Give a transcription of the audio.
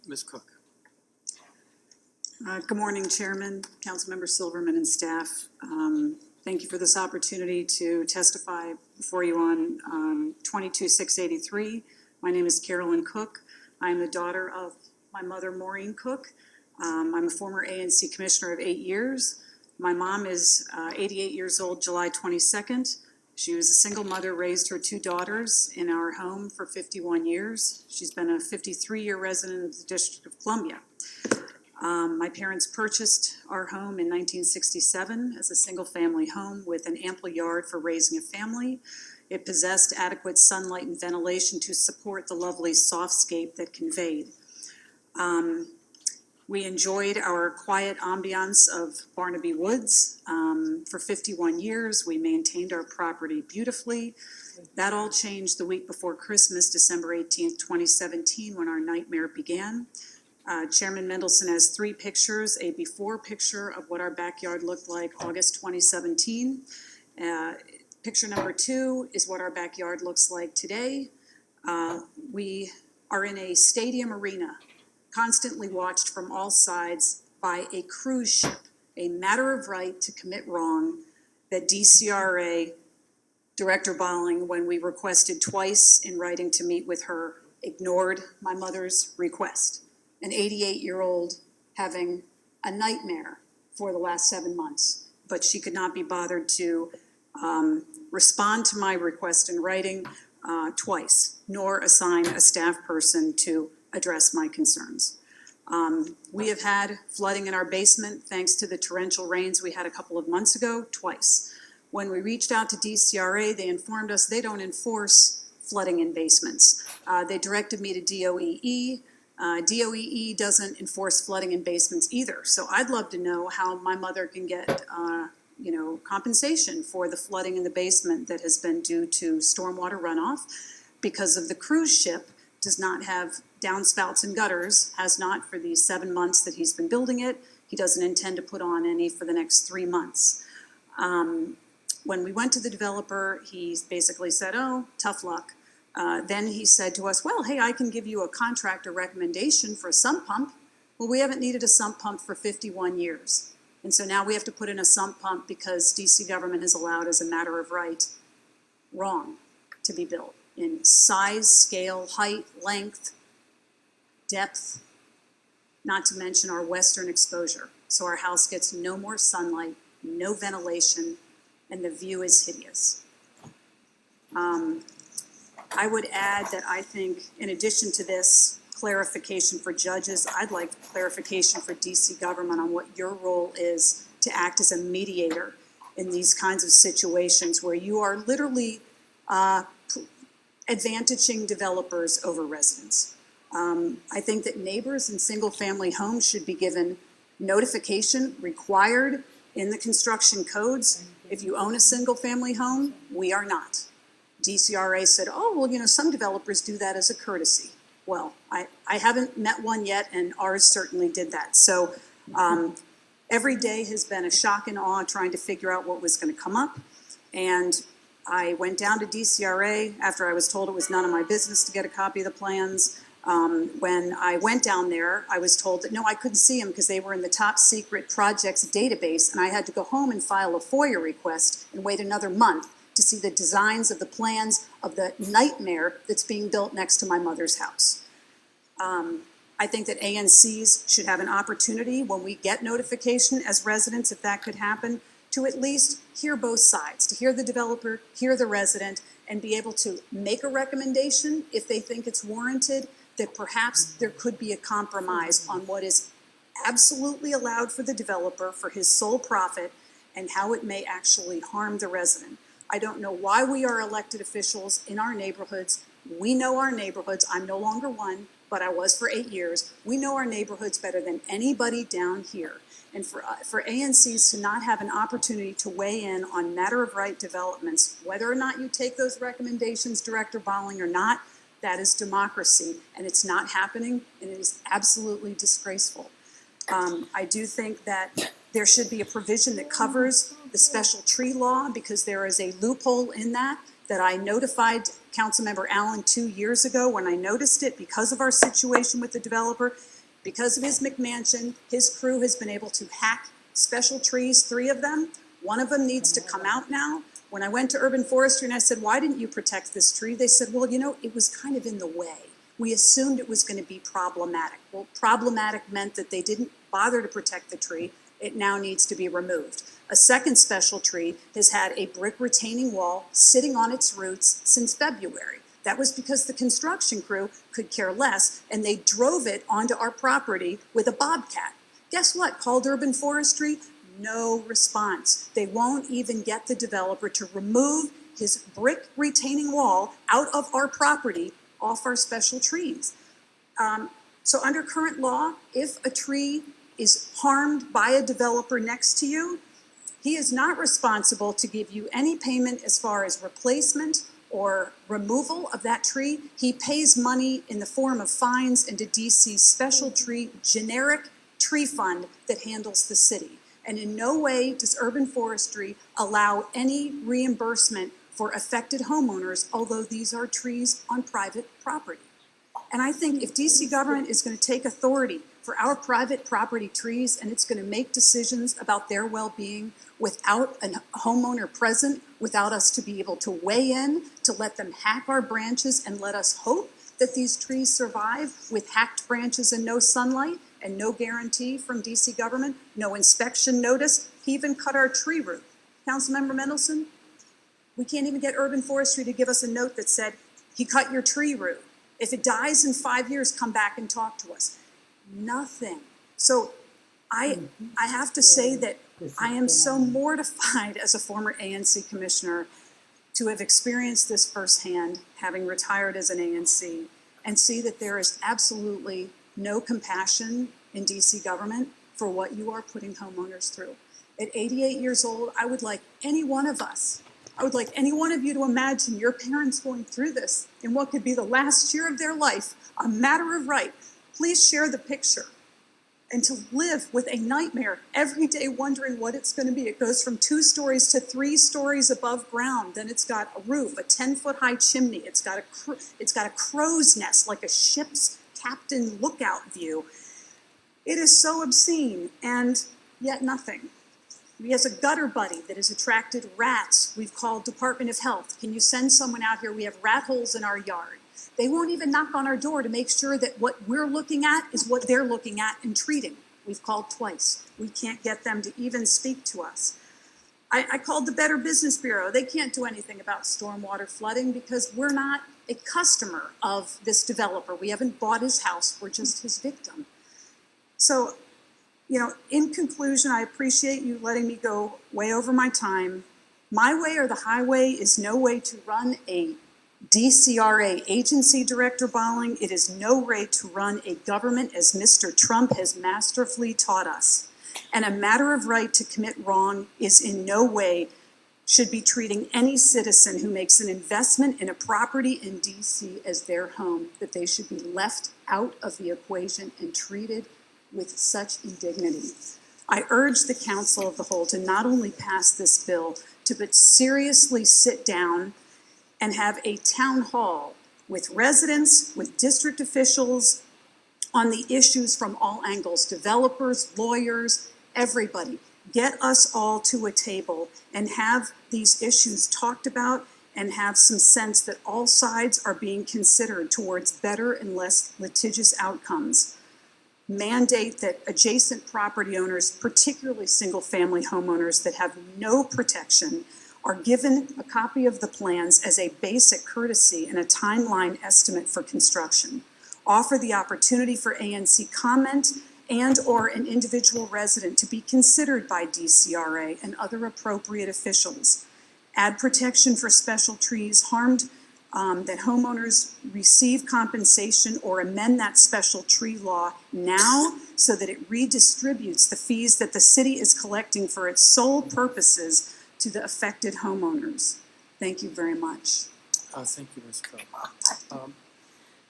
Ms. Cook. Good morning, Chairman, Councilmember Silverman, and staff. Thank you for this opportunity to testify before you on 22-683. My name is Carolyn Cook. I am the daughter of my mother, Maureen Cook. I'm a former ANC commissioner of 8 years. My mom is 88 years old, July 22nd. She was a single mother, raised her 2 daughters in our home for 51 years. She's been a 53-year resident of the District of Columbia. My parents purchased our home in 1967 as a single-family home with an ample yard for raising a family. It possessed adequate sunlight and ventilation to support the lovely softscape that conveyed. We enjoyed our quiet ambiance of Barnaby Woods for 51 years. We maintained our property beautifully. That all changed the week before Christmas, December 18th, 2017, when our nightmare began. Chairman Mendelson has 3 pictures, a before picture of what our backyard looked like August 2017. Picture number 2 is what our backyard looks like today. We are in a stadium arena, constantly watched from all sides by a cruise ship, a matter of right to commit wrong that DCRA Director Bolling, when we requested twice in writing to meet with her, ignored my mother's request. An 88-year-old having a nightmare for the last 7 months, but she could not be bothered to respond to my request in writing twice, nor assign a staff person to address my concerns. We have had flooding in our basement thanks to the torrential rains we had a couple of months ago, twice. When we reached out to DCRA, they informed us they don't enforce flooding in basements. They directed me to DOEE. DOEE doesn't enforce flooding in basements either. So I'd love to know how my mother can get compensation for the flooding in the basement that has been due to stormwater runoff because of the cruise ship does not have downspouts and gutters, has not for these 7 months that he's been building it. He doesn't intend to put on any for the next 3 months. When we went to the developer, he basically said, oh, tough luck. Then he said to us, well, hey, I can give you a contractor recommendation for a sump pump. Well, we haven't needed a sump pump for 51 years. And so now we have to put in a sump pump because DC government has allowed as a matter of right, wrong, to be built in size, scale, height, length, depth, not to mention our western exposure. So our house gets no more sunlight, no ventilation, and the view is hideous. I would add that I think, in addition to this clarification for judges, I'd like clarification for DC government on what your role is to act as a mediator in these kinds of situations where you are literally advantaging developers over residents. I think that neighbors in single-family homes should be given notification required in the construction codes. If you own a single-family home, we are not. DCRA said, oh, well, some developers do that as a courtesy. Well, I haven't met one yet, and ours certainly did that. So every day has been a shock and awe trying to figure out what was going to come up. And I went down to DCRA after I was told it was none of my business to get a copy of the plans. When I went down there, I was told that, no, I couldn't see them because they were in the top secret projects database, and I had to go home and file a FOIA request and wait another month to see the designs of the plans of the nightmare that's being built next to my mother's house. I think that ANCs should have an opportunity when we get notification as residents, if that could happen, to at least hear both sides, to hear the developer, hear the resident, and be able to make a recommendation if they think it's warranted, that perhaps there could be a compromise on what is absolutely allowed for the developer for his sole profit and how it may actually harm the resident. I don't know why we are elected officials in our neighborhoods. We know our neighborhoods. I'm no longer one, but I was for 8 years. We know our neighborhoods better than anybody down here. And for ANCs to not have an opportunity to weigh in on matter of right developments, whether or not you take those recommendations, Director Bolling, or not, that is democracy, and it's not happening, and it is absolutely disgraceful. I do think that there should be a provision that covers the special tree law because there is a loophole in that that I notified Councilmember Allen 2 years ago when I noticed it because of our situation with the developer. Because of his McMansion, his crew has been able to hack special trees, 3 of them. One of them needs to come out now. When I went to urban forestry and I said, why didn't you protect this tree? They said, well, you know, it was kind of in the way. We assumed it was going to be problematic. Well, problematic meant that they didn't bother to protect the tree. It now needs to be removed. A second special tree has had a brick retaining wall sitting on its roots since February. That was because the construction crew could care less, and they drove it onto our property with a bobcat. Guess what? Called urban forestry, no response. They won't even get the developer to remove his brick retaining wall out of our property off our special trees. So under current law, if a tree is harmed by a developer next to you, he is not responsible to give you any payment as far as replacement or removal of that tree. He pays money in the form of fines into DC's special tree, generic tree fund that handles the city. And in no way does urban forestry allow any reimbursement for affected homeowners, although these are trees on private property. And I think if DC government is going to take authority for our private property trees and it's going to make decisions about their well-being without a homeowner present, without us to be able to weigh in, to let them hack our branches and let us hope that these trees survive with hacked branches and no sunlight and no guarantee from DC government, no inspection notice, he even cut our tree root. Councilmember Mendelson, we can't even get urban forestry to give us a note that said, he cut your tree root. If it dies in 5 years, come back and talk to us. Nothing. So I have to say that I am so mortified as a former ANC commissioner to have experienced this firsthand, having retired as an ANC, and see that there is absolutely no compassion in DC government for what you are putting homeowners through. At 88 years old, I would like any one of you to imagine your parents going through this in what could be the last year of their life, a matter of right. Please share the picture. And to live with a nightmare every day wondering what it's going to be. It goes from 2 stories to 3 stories above ground. Then it's got a roof, a 10-foot high chimney. It's got a crow's nest, like a ship's captain lookout view. It is so obscene, and yet nothing. He has a gutter buddy that has attracted rats. We've called Department of Health. Can you send someone out here? We have rat holes in our yard. They won't even knock on our door to make sure that what we're looking at is what they're looking at and treating. We've called twice. We can't get them to even speak to us. I called the Better Business Bureau. They can't do anything about stormwater flooding because we're not a customer of this developer. We haven't bought his house. We're just his victim. So, you know, in conclusion, I appreciate you letting me go way over my time. My way or the highway is no way to run a DCRA agency, Director Bolling. It is no way to run a government as Mr. Trump has masterfully taught us. And a matter of right to commit wrong is in no way should be treating any citizen who makes an investment in a property in DC as their home, that they should be left out of the equation and treated with such indignity. I urge the Council of the Whole to not only pass this bill, but seriously sit down and have a town hall with residents, with district officials on the issues from all angles, developers, lawyers, everybody. Get us all to a table and have these issues talked about and have some sense that all sides are being considered towards better and less litigious outcomes. Mandate that adjacent property owners, particularly single-family homeowners that have no protection, are given a copy of the plans as a basic courtesy and a timeline estimate for construction. Offer the opportunity for ANC comment and or an individual resident to be considered by DCRA and other appropriate officials. Add protection for special trees harmed, that homeowners receive compensation or amend that special tree law now so that it redistributes the fees that the city is collecting for its sole purposes to the affected homeowners. Thank you very much. Thank you, Ms. Coe.